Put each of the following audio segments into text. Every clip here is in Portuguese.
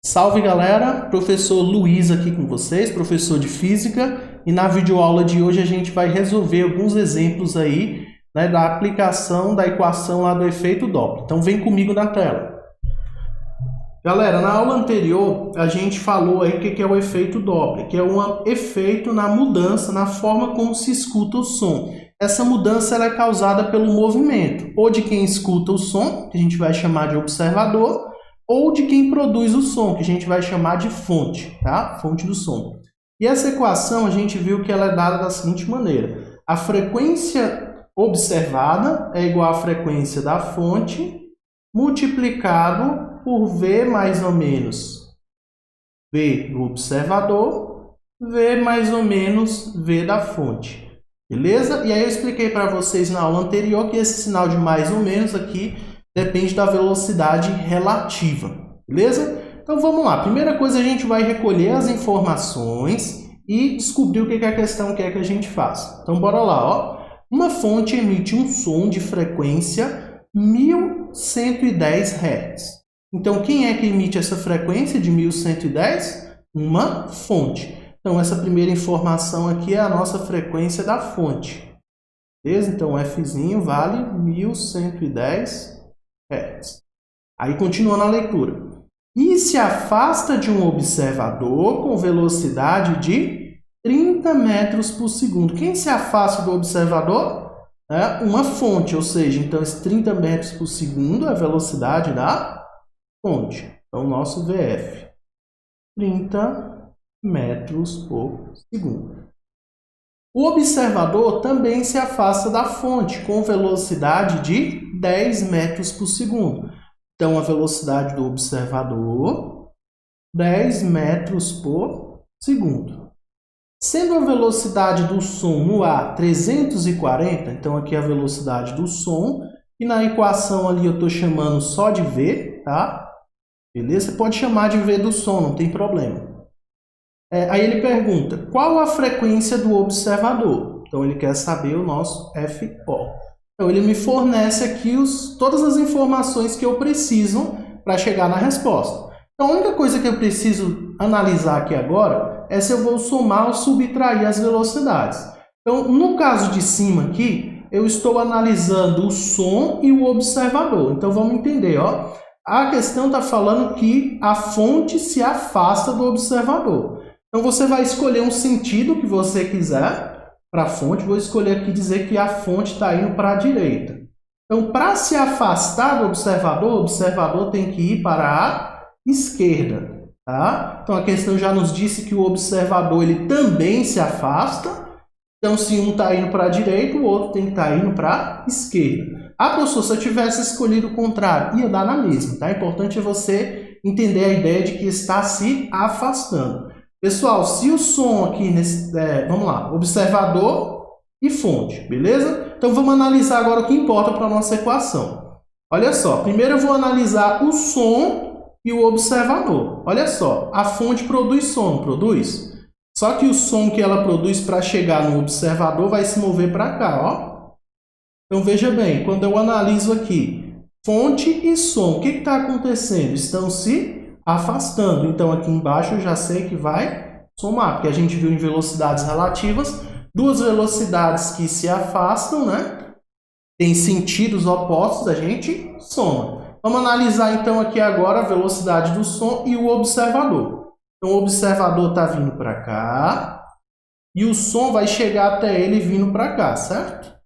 Salve galera, professor Luiz aqui com vocês, professor de Física, e na videoaula de hoje a gente vai resolver alguns exemplos aí, né, da aplicação da equação lá do efeito Doppler. Então vem comigo na tela. Galera, na aula anterior a gente falou aí o que é o efeito Doppler, que é um efeito na mudança, na forma como se escuta o som. Essa mudança ela é causada pelo movimento, ou de quem escuta o som, que a gente vai chamar de observador, ou de quem produz o som, que a gente vai chamar de fonte, tá? Fonte do som. E essa equação a gente viu que ela é dada da seguinte maneira: a frequência observada é igual à frequência da fonte multiplicado por V mais ou menos V do observador, V mais ou menos V da fonte. Beleza? E aí eu expliquei para vocês na aula anterior que esse sinal de mais ou menos aqui depende da velocidade relativa, beleza? Então vamos lá. Primeira coisa, a gente vai recolher as informações e descobrir o que a questão quer que a gente faça. Então bora lá, ó. Uma fonte emite um som de frequência 1110 Hz. Então quem é que emite essa frequência de 1110? Uma fonte. Então essa primeira informação aqui é a nossa frequência da fonte. Beleza? Então Fzinho vale 1110 Hz. Aí continuando a leitura. E se afasta de um observador com velocidade de 30 metros por segundo. Quem se afasta do observador? É uma fonte, ou seja, então esse 30 metros por segundo é a velocidade da fonte. Então, nosso VF. 30 metros por segundo. O observador também se afasta da fonte com velocidade de 10 metros por segundo. Então, a velocidade do observador, 10 metros por segundo. Sendo a velocidade do som no ar 340, então aqui é a velocidade do som, e na equação ali eu estou chamando só de V, tá? Beleza? Você pode chamar de V do som, não tem problema. Aí ele pergunta, qual a frequência do observador? Então ele quer saber o nosso FO. Então ele me fornece aqui todas as informações que eu preciso para chegar na resposta. Então a única coisa que eu preciso analisar aqui agora é se eu vou somar ou subtrair as velocidades. Então no caso de cima aqui, eu estou analisando o som e o observador. Então vamos entender, ó. A questão está falando que a fonte se afasta do observador. Então você vai escolher um sentido que você quiser para a fonte. Vou escolher aqui dizer que a fonte está indo para a direita. Então, para se afastar do observador, o observador tem que ir para a esquerda. Tá? Então a questão já nos disse que o observador ele também se afasta. Então, se um está indo para a direita, o outro tem que estar indo para a esquerda. Ah, professor, se eu tivesse escolhido o contrário, ia dar na mesma. Tá? O importante é você entender a ideia de que está se afastando. Pessoal, se o som aqui, vamos lá, observador e fonte, beleza? Então vamos analisar agora o que importa para a nossa equação. Olha só, primeiro eu vou analisar o som e o observador. Olha só, a fonte produz som, não produz? Só que o som que ela produz para chegar no observador vai se mover para cá, ó. Então veja bem, quando eu analiso aqui fonte e som, o que está acontecendo? Estão se afastando. Então aqui embaixo eu já sei que vai somar, porque a gente viu em velocidades relativas, duas velocidades que se afastam, né? Tem sentidos opostos, a gente soma. Vamos analisar então aqui agora a velocidade do som e o observador. Então o observador está vindo para cá e o som vai chegar até ele vindo para cá, certo?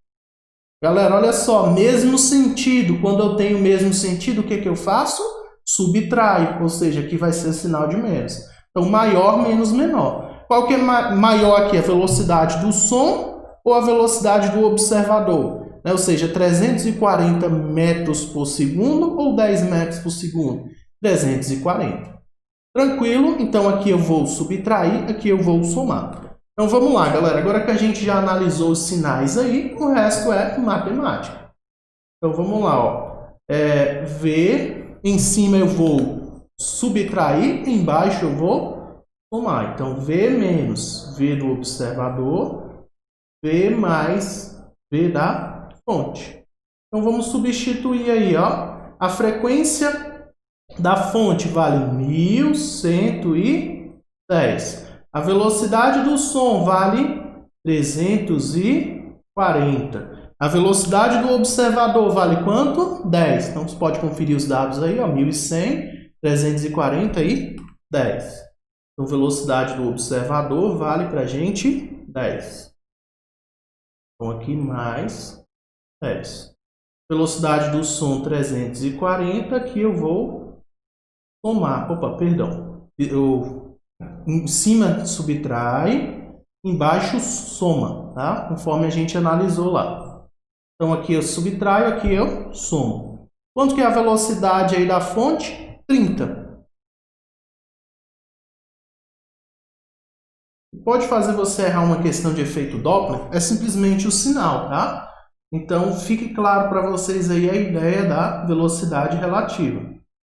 Galera, olha só, mesmo sentido. Quando eu tenho o mesmo sentido, o que eu faço? Subtraio, ou seja, aqui vai ser sinal de menos. Então, maior menos menor. Qual que é maior aqui? A velocidade do som ou a velocidade do observador? Ou seja, 340 metros por segundo ou 10 metros por segundo? 340. Tranquilo? Então, aqui eu vou subtrair, aqui eu vou somar. Então, vamos lá, galera. Agora que a gente já analisou os sinais aí, o resto é matemática. Então, vamos lá, ó. V... Em cima eu vou subtrair, embaixo eu vou somar. Então, V menos V do observador, V mais V da fonte. Então, vamos substituir aí, ó. A frequência da fonte vale 1110. A velocidade do som vale 340. A velocidade do observador vale quanto? 10. Então, você pode conferir os dados aí, ó, 1100, 340 e 10. Então, velocidade do observador vale para a gente 10. Então, aqui mais 10. Velocidade do som 340, aqui eu vou somar. Opa, perdão. Em cima subtrai, embaixo soma, tá? Conforme a gente analisou lá. Então, aqui eu subtraio, aqui eu somo. Quanto que é a velocidade aí da fonte? 30. Pode fazer você errar uma questão de efeito Doppler? É simplesmente o sinal, tá? Então, fique claro para vocês aí a ideia da velocidade relativa.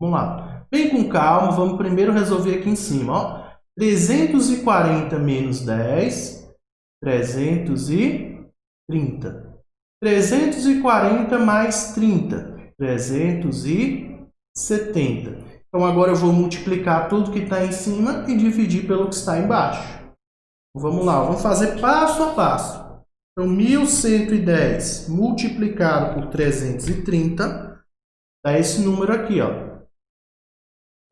Vamos lá. Bem com calma, vamos primeiro resolver aqui em cima, ó. 340 menos 10, 330. 340 mais 30, 370. Então, agora eu vou multiplicar tudo que está em cima e dividir pelo que está embaixo. Vamos lá, vamos fazer passo a passo. Então, 1110 multiplicado por 330 dá esse número aqui, ó.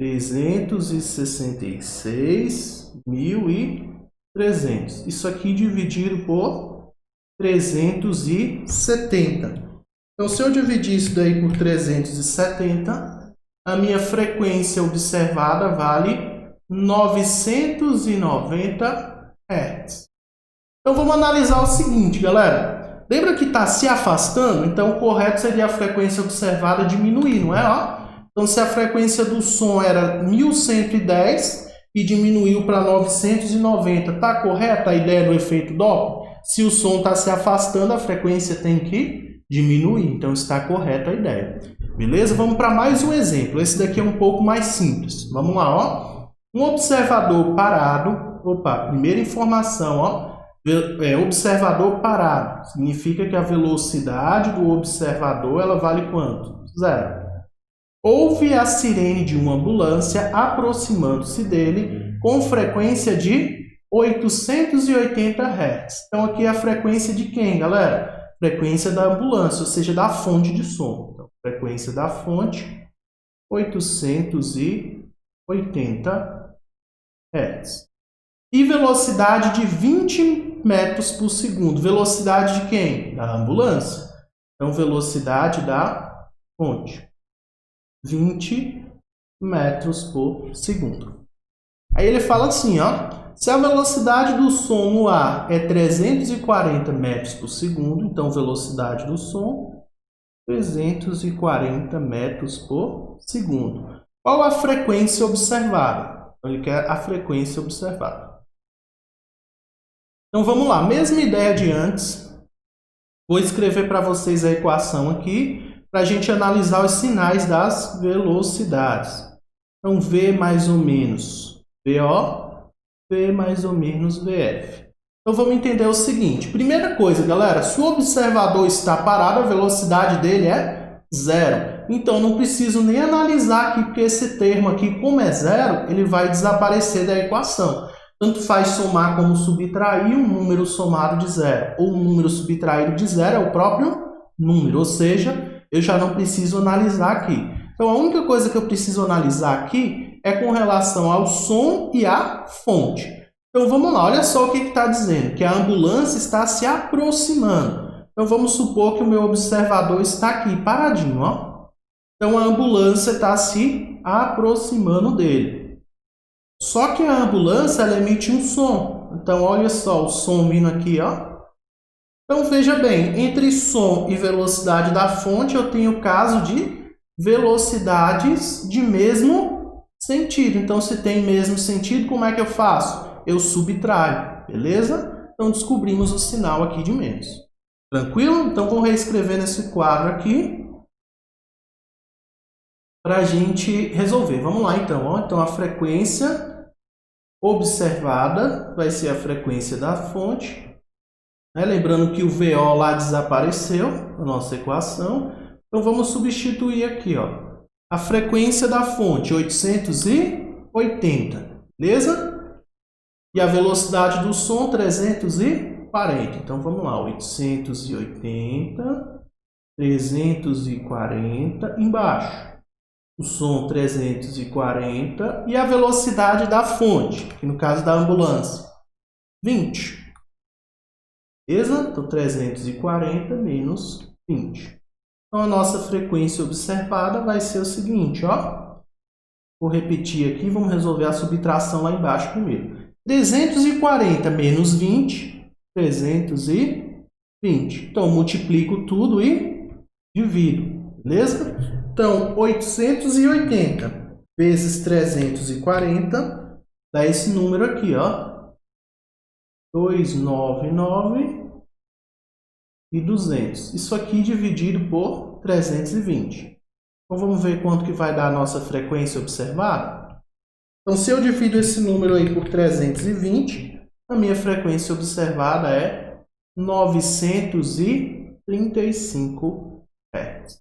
366.300. Isso aqui dividido por 370. Então, se eu dividir isso daí por 370, a minha frequência observada vale 990 Hz. Então, vamos analisar o seguinte, galera. Lembra que está se afastando? Então, o correto seria a frequência observada diminuir, não é? Ó? Então, se a frequência do som era 1110 e diminuiu para 990, está correta a ideia do efeito Doppler? Se o som está se afastando, a frequência tem que diminuir. Então, está correta a ideia. Beleza? Vamos para mais um exemplo. Esse daqui é um pouco mais simples. Vamos lá, ó. Um observador parado. Opa, primeira informação, ó. Observador parado. Significa que a velocidade do observador ela vale quanto? 0. Houve a sirene de uma ambulância aproximando-se dele com frequência de 880 Hz. Então, aqui é a frequência de quem, galera? Frequência da ambulância, ou seja, da fonte de som. Então, frequência da fonte, 880 Hz. E velocidade de 20 metros por segundo. Velocidade de quem? Da ambulância. Então, velocidade da fonte, 20 metros por segundo. Aí ele fala assim, ó. Se a velocidade do som no ar é 340 metros por segundo, então velocidade do som, 340 metros por segundo. Qual a frequência observada? Então, ele quer a frequência observada. Então, vamos lá. Mesma ideia de antes. Vou escrever para vocês a equação aqui, para a gente analisar os sinais das velocidades. Então, V mais ou menos VO, V mais ou menos VF. Então, vamos entender o seguinte. Primeira coisa, galera, se o observador está parado, a velocidade dele é 0. Então, não preciso nem analisar aqui, porque esse termo aqui, como é 0, ele vai desaparecer da equação. Tanto faz somar como subtrair um número somado de 0. Ou um número subtraído de 0 é o próprio número, ou seja, eu já não preciso analisar aqui. Então, a única coisa que eu preciso analisar aqui é com relação ao som e à fonte. Então, vamos lá, olha só o que está dizendo, que a ambulância está se aproximando. Então, vamos supor que o meu observador está aqui, paradinho, ó. Então, a ambulância está se aproximando dele. Só que a ambulância ela emite um som. Então, olha só o som vindo aqui, ó. Então, veja bem, entre som e velocidade da fonte, eu tenho o caso de velocidades de mesmo sentido. Então, se tem mesmo sentido, como é que eu faço? Eu subtraio, beleza? Então, descobrimos o sinal aqui de menos. Tranquilo? Então, vou reescrever nesse quadro aqui para a gente resolver. Vamos lá, então. Ó. Então, a frequência observada vai ser a frequência da fonte. Lembrando que o VO lá desapareceu, a nossa equação. Então, vamos substituir aqui, ó. A frequência da fonte, 880, beleza? E a velocidade do som, 340. Então, vamos lá, 880, 340, embaixo. O som, 340. E a velocidade da fonte, que no caso da ambulância, 20. Beleza? Então, 340 menos 20. Então, a nossa frequência observada vai ser o seguinte, ó. Vou repetir aqui, vamos resolver a subtração lá embaixo primeiro. 340 menos 20, 320. Então, multiplico tudo e divido, beleza? Então, 880 vezes 340 dá esse número aqui, ó. 299 e 200. Isso aqui dividido por 320. Então, vamos ver quanto que vai dar a nossa frequência observada? Então, se eu divido esse número aí por 320, a minha frequência observada é 935 Hz.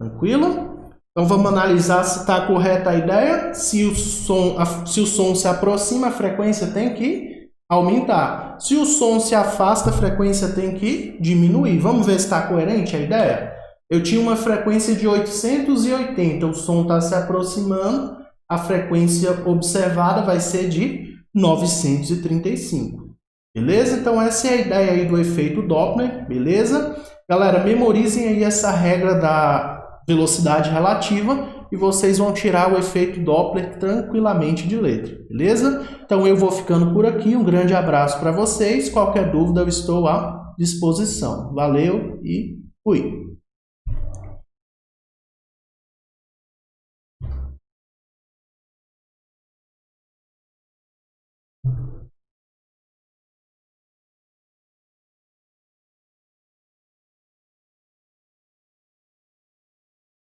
Tranquilo? Então, vamos analisar se está correta a ideia. Se o som se aproxima, a frequência tem que aumentar. Se o som se afasta, a frequência tem que diminuir. Vamos ver se está coerente a ideia? Eu tinha uma frequência de 880, o som está se aproximando, a frequência observada vai ser de 935. Beleza? Então essa é a ideia aí do efeito Doppler, beleza? Galera, memorizem aí essa regra da velocidade relativa e vocês vão tirar o efeito Doppler tranquilamente de letra, beleza? Então eu vou ficando por aqui, um grande abraço para vocês, qualquer dúvida eu estou à disposição. Valeu e fui!